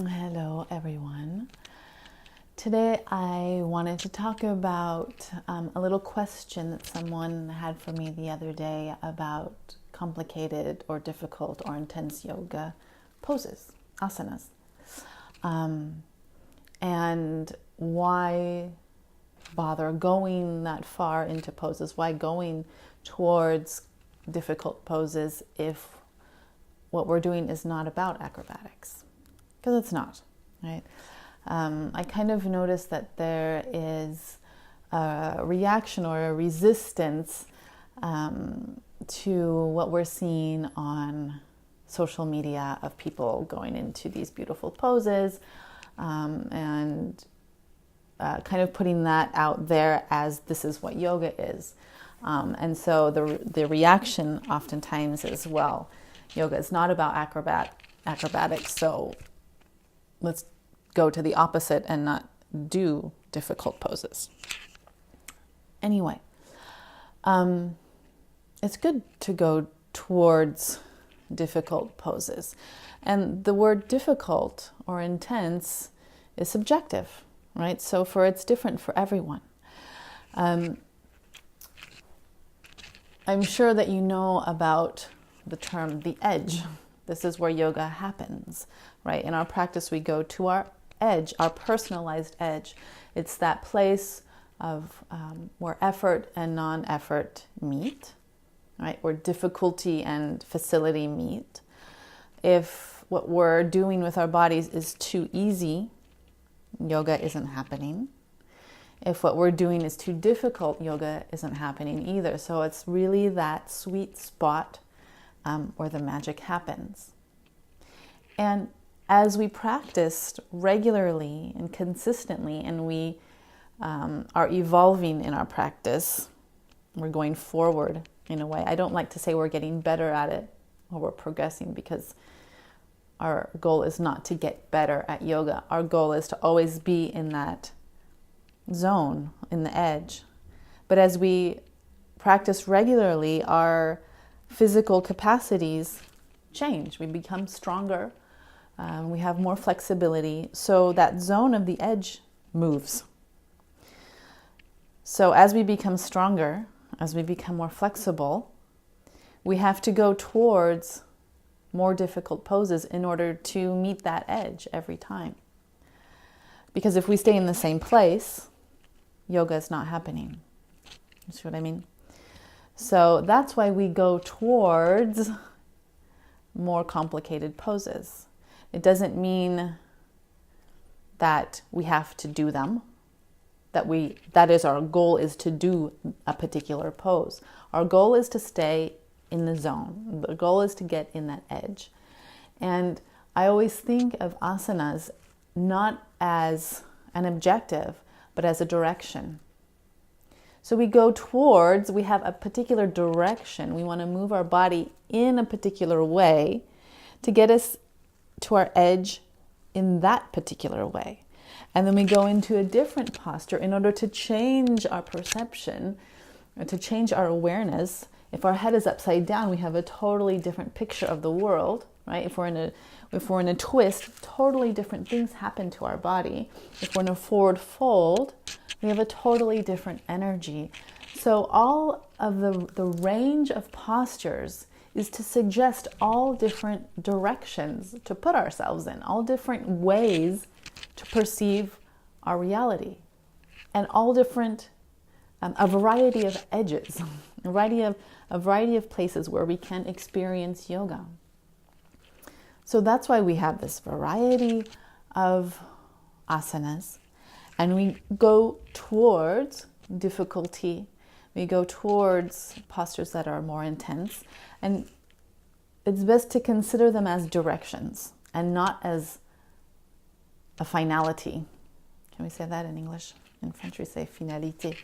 Hello everyone. Today I wanted to talk about a little question that someone had for me the other day about complicated or difficult or intense yoga poses, asanas, and why bother going that far into poses, why going towards difficult poses if what we're doing is not about acrobatics. Because it's not, right? I kind of noticed that there is a reaction or a resistance to what we're seeing on social media of people going into these beautiful poses and kind of putting that out there as this is what yoga is. And so the reaction oftentimes is, well, yoga is not about acrobatics, so let's go to the opposite and not do difficult poses. Anyway, it's good to go towards difficult poses. And the word difficult or intense is subjective, right? So it's different for everyone. I'm sure that you know about the term the edge. This is where yoga happens, right? In our practice, we go to our edge, our personalized edge. It's that place of where effort and non-effort meet, right? Where difficulty and facility meet. If what we're doing with our bodies is too easy, yoga isn't happening. If what we're doing is too difficult, yoga isn't happening either. So it's really that sweet spot where the magic happens. And as we practiced regularly and consistently, and we are evolving in our practice, we're going forward in a way. I don't like to say we're getting better at it or we're progressing, because our goal is not to get better at yoga. Our goal is to always be in that zone, in the edge. But as we practice regularly, our physical capacities change. We become stronger. We have more flexibility. So that zone of the edge moves. So as we become stronger, as we become more flexible, we have to go towards more difficult poses in order to meet that edge every time. Because if we stay in the same place, yoga is not happening. You see what I mean? So that's why we go towards more complicated poses. It doesn't mean that we have to do them, that is our goal, is to do a particular pose. Our goal is to stay in the zone. The goal is to get in that edge. And I always think of asanas not as an objective, but as a direction. So we go towards, we have a particular direction. We want to move our body in a particular way to get us to our edge in that particular way. And then we go into a different posture in order to change our perception, or to change our awareness. If our head is upside down, we have a totally different picture of the world, right? If we're in a twist, totally different things happen to our body. If we're in a forward fold, we have a totally different energy. So all of the range of postures is to suggest all different directions to put ourselves in, all different ways to perceive our reality, and all different, a variety of edges, a variety of places where we can experience yoga. So that's why we have this variety of asanas, and we go towards difficulty. We go towards postures that are more intense, and it's best to consider them as directions and not as a finality. Can we say that in English? In French we say finalité,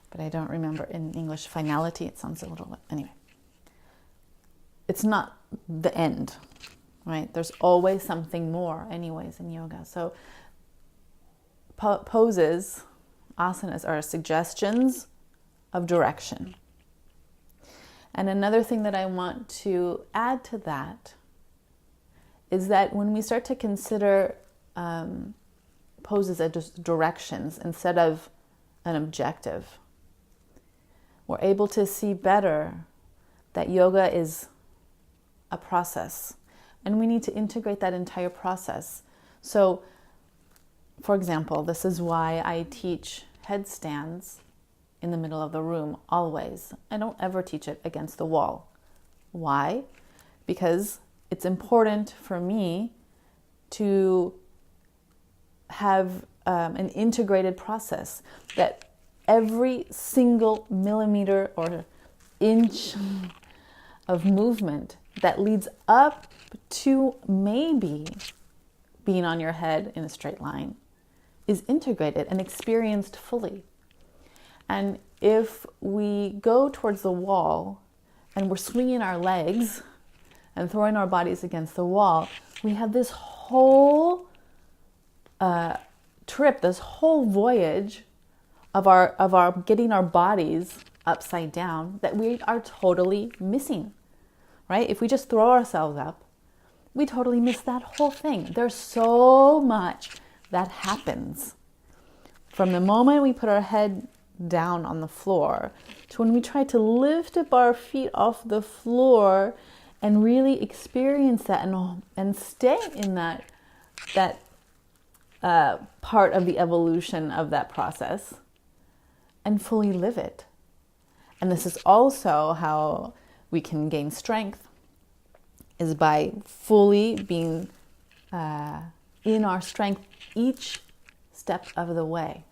but I don't remember in English finality. It sounds a little, anyway. It's not the end, right? There's always something more anyways in yoga. So poses, asanas, are suggestions of direction. And another thing that I want to add to that is that when we start to consider poses as just directions instead of an objective. We're able to see better that yoga is a process, and we need to integrate that entire process. So, for example, this is why I teach headstands in the middle of the room always. I don't ever teach it against the wall. Why? Because it's important for me to have an integrated process, that every single millimeter or inch of movement that leads up to maybe being on your head in a straight line is integrated and experienced fully. And if we go towards the wall and we're swinging our legs and throwing our bodies against the wall, we have this whole trip, this whole voyage of our getting our bodies upside down that we are totally missing, right? If we just throw ourselves up, we totally miss that whole thing. There's so much that happens from the moment we put our head down on the floor to when we try to lift up our feet off the floor and really experience that and stay in that part of the evolution of that process and fully live it. And this is also how we can gain strength, is by fully being in our strength each step of the way.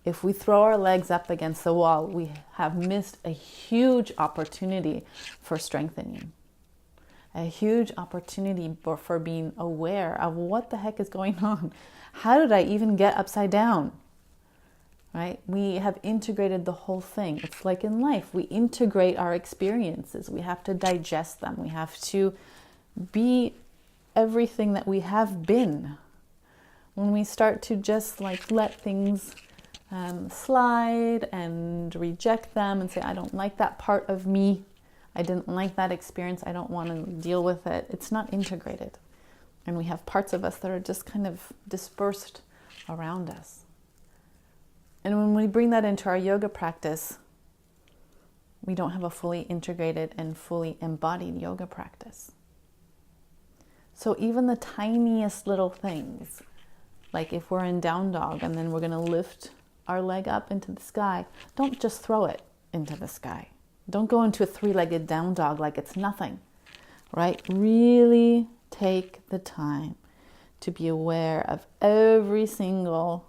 If we throw our legs up against the wall, we have missed a huge opportunity for strengthening, a huge opportunity for being aware of what the heck is going on. How did I even get upside down? Right? We have integrated the whole thing. It's like in life, we integrate our experiences. We have to digest them. We have to be everything that we have been. When we start to just let things slide and reject them and say, I don't like that part of me. I didn't like that experience. I don't want to deal with it. It's not integrated. And we have parts of us that are just kind of dispersed around us. And when we bring that into our yoga practice, we don't have a fully integrated and fully embodied yoga practice. So even the tiniest little things, like if we're in down dog and then we're going to lift our leg up into the sky, don't just throw it into the sky. Don't go into a three-legged down dog like it's nothing, right? Really take the time to be aware of every single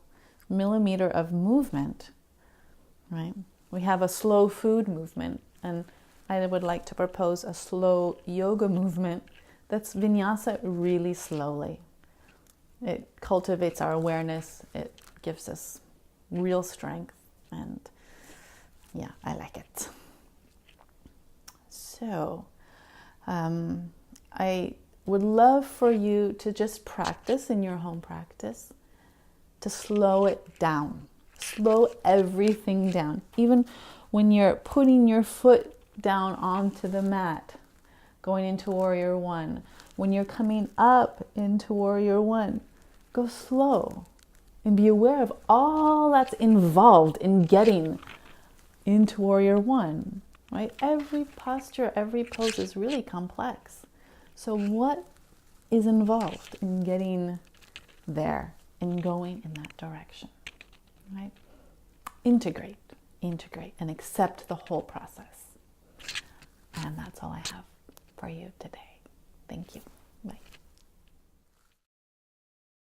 millimeter of movement, right? We have a slow food movement, and I would like to propose a slow yoga movement that's vinyasa really slowly. It cultivates our awareness. It gives us real strength, and yeah, I like it. So I would love for you to just practice in your home practice to slow it down. Slow everything down. Even when you're putting your foot down onto the mat, going into Warrior One, when you're coming up into Warrior One, go slow and be aware of all that's involved in getting into Warrior One, right? Every posture, every pose is really complex. So what is involved in getting there and going in that direction, right? Integrate, and accept the whole process. And that's all I have for you today. Thank you.